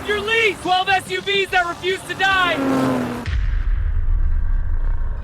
off your lease! 12 SUVs that refuse to die!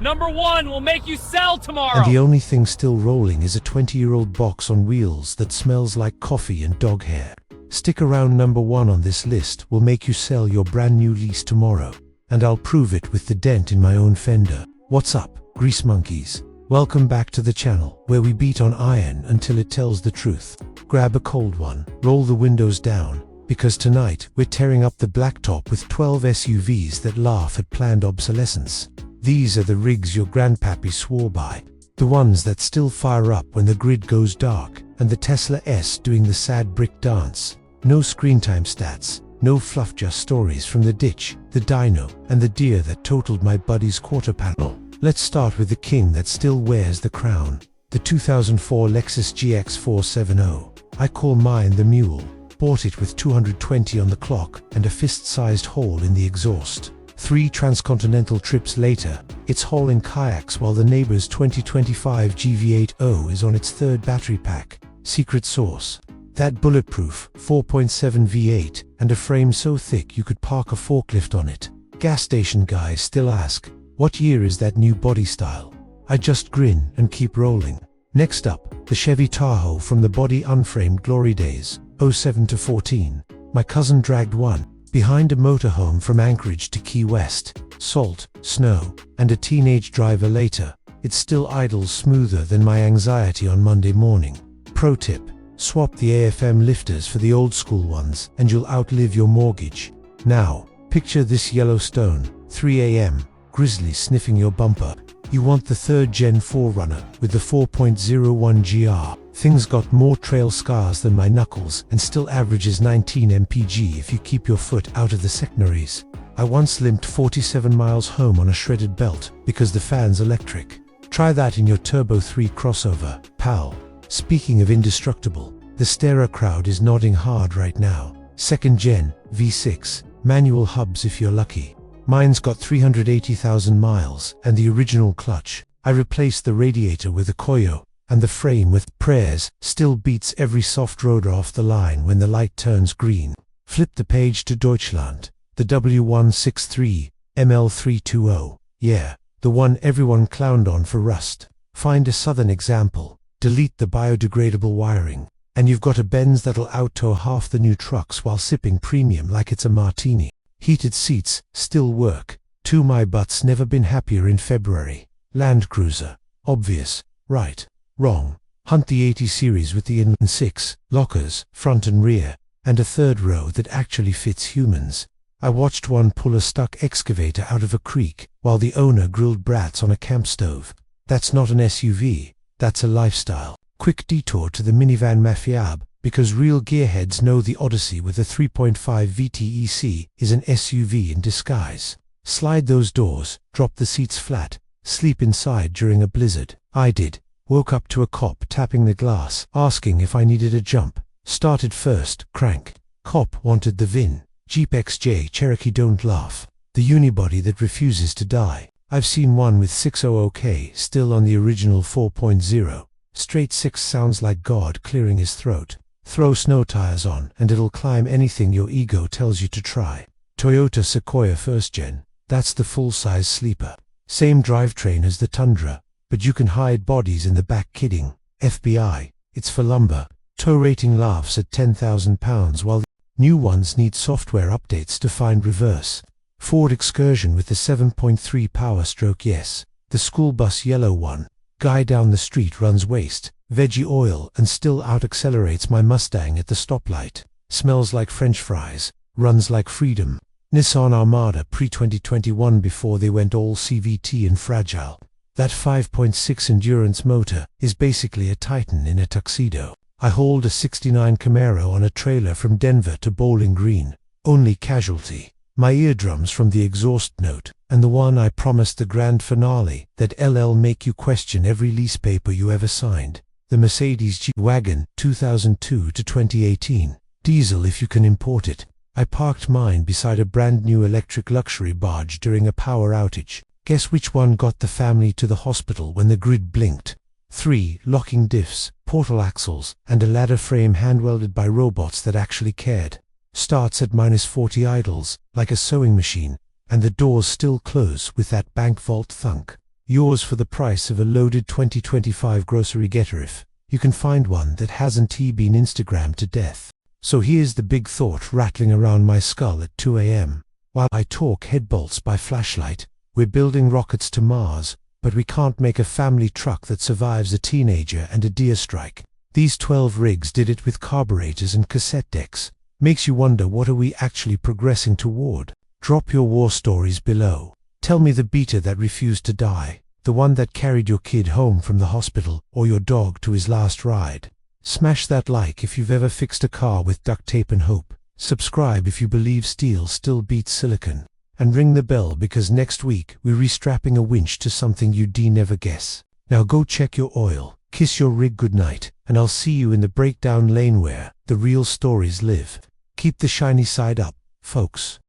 Number 1 will make you sell tomorrow! And the only thing still rolling is a 20-year-old box on wheels that smells like coffee and dog hair. Stick around. Number 1 on this list will make you sell your brand new lease tomorrow. And I'll prove it with the dent in my own fender. What's up, grease monkeys? Welcome back to the channel, where we beat on iron until it tells the truth. Grab a cold one, roll the windows down, because tonight we're tearing up the blacktop with 12 SUVs that laugh at planned obsolescence. These are the rigs your grandpappy swore by. The ones that still fire up when the grid goes dark, and the Tesla S doing the sad brick dance. No screen time stats, no fluff, just stories from the ditch, the dyno, and the deer that totaled my buddy's quarter panel. Let's start with the king that still wears the crown. The 2004 Lexus GX 470. I call mine the mule. Bought it with 220 on the clock and a fist-sized hole in the exhaust. 3 transcontinental trips later, it's hauling kayaks while the neighbor's 2025 GV80 is on its 3rd battery pack. Secret sauce. That bulletproof 4.7 V8 and a frame so thick you could park a forklift on it. Gas station guys still ask, what year is that new body style? I just grin and keep rolling. Next up, the Chevy Tahoe from the body unframed glory days, 07 to 14. My cousin dragged one behind a motorhome from Anchorage to Key West. Salt, snow, and a teenage driver later, it still idles smoother than my anxiety on Monday morning. Pro tip, swap the AFM lifters for the old school ones and you'll outlive your mortgage. Now, picture this Yellowstone, 3 a.m., grizzly sniffing your bumper. You want the 3rd gen 4Runner with the 4.01 GR. Thing's got more trail scars than my knuckles and still averages 19 mpg if you keep your foot out of the sectionaries. I once limped 47 miles home on a shredded belt because the fan's electric. Try that in your Turbo 3 crossover, pal. Speaking of indestructible, the Stera crowd is nodding hard right now. 2nd gen, V6, manual hubs if you're lucky. Mine's got 380,000 miles and the original clutch. I replaced the radiator with a Koyo, and the frame with prayers still beats every soft roader off the line when the light turns green. Flip the page to Deutschland. The W163 ML320. Yeah, the one everyone clowned on for rust. Find a southern example. Delete the biodegradable wiring, and you've got a Benz that'll outtow half the new trucks while sipping premium like it's a martini. Heated seats still work. My butt's never been happier in February. Land Cruiser. Obvious. Right. Wrong. Hunt the 80 series with the inline 6 lockers, front and rear, and a 3rd row that actually fits humans. I watched one pull a stuck excavator out of a creek while the owner grilled brats on a camp stove. That's not an SUV. That's a lifestyle. Quick detour to the minivan mafiab, because real gearheads know the Odyssey with a 3.5 VTEC is an SUV in disguise. Slide those doors, drop the seats flat, sleep inside during a blizzard. I did. Woke up to a cop tapping the glass, asking if I needed a jump. Started first, crank. Cop wanted the VIN. Jeep XJ Cherokee, don't laugh. The unibody that refuses to die. I've seen one with 600K still on the original 4.0. Straight 6 sounds like God clearing his throat. Throw snow tires on and it'll climb anything your ego tells you to try. Toyota Sequoia 1st gen. That's the full-size sleeper. Same drivetrain as the Tundra, but you can hide bodies in the back. Kidding. FBI. It's for lumber. Tow rating laughs at 10,000 pounds while the new ones need software updates to find reverse. Ford Excursion with the 7.3 power stroke. Yes. The school bus yellow one. Guy down the street runs waste, veggie oil and still out-accelerates my Mustang at the stoplight. Smells like French fries. Runs like freedom. Nissan Armada pre-2021 before they went all CVT and fragile. That 5.6 endurance motor is basically a Titan in a tuxedo. I hauled a 69 Camaro on a trailer from Denver to Bowling Green. Only casualty. My eardrums from the exhaust note, and the one I promised the grand finale that LL make you question every lease paper you ever signed. The Mercedes G-Wagon 2002 to 2018. Diesel if you can import it. I parked mine beside a brand new electric luxury barge during a power outage. Guess which one got the family to the hospital when the grid blinked? 3 locking diffs, portal axles, and a ladder frame hand-welded by robots that actually cared. starts at -40 idles, like a sewing machine, and the doors still close with that bank vault thunk. Yours for the price of a loaded 2025 grocery getter if you can find one that hasn't been Instagrammed to death. So here's the big thought rattling around my skull at 2 a.m. While I talk head bolts by flashlight, we're building rockets to Mars, but we can't make a family truck that survives a teenager and a deer strike. These 12 rigs did it with carburetors and cassette decks. Makes you wonder, what are we actually progressing toward? Drop your war stories below. Tell me the beta that refused to die, the one that carried your kid home from the hospital or your dog to his last ride. Smash that like if you've ever fixed a car with duct tape and hope. Subscribe if you believe steel still beats silicon. And ring the bell because next week we're restrapping a winch to something you'd never guess. Now go check your oil, kiss your rig goodnight, and I'll see you in the breakdown lane where the real stories live. Keep the shiny side up, folks.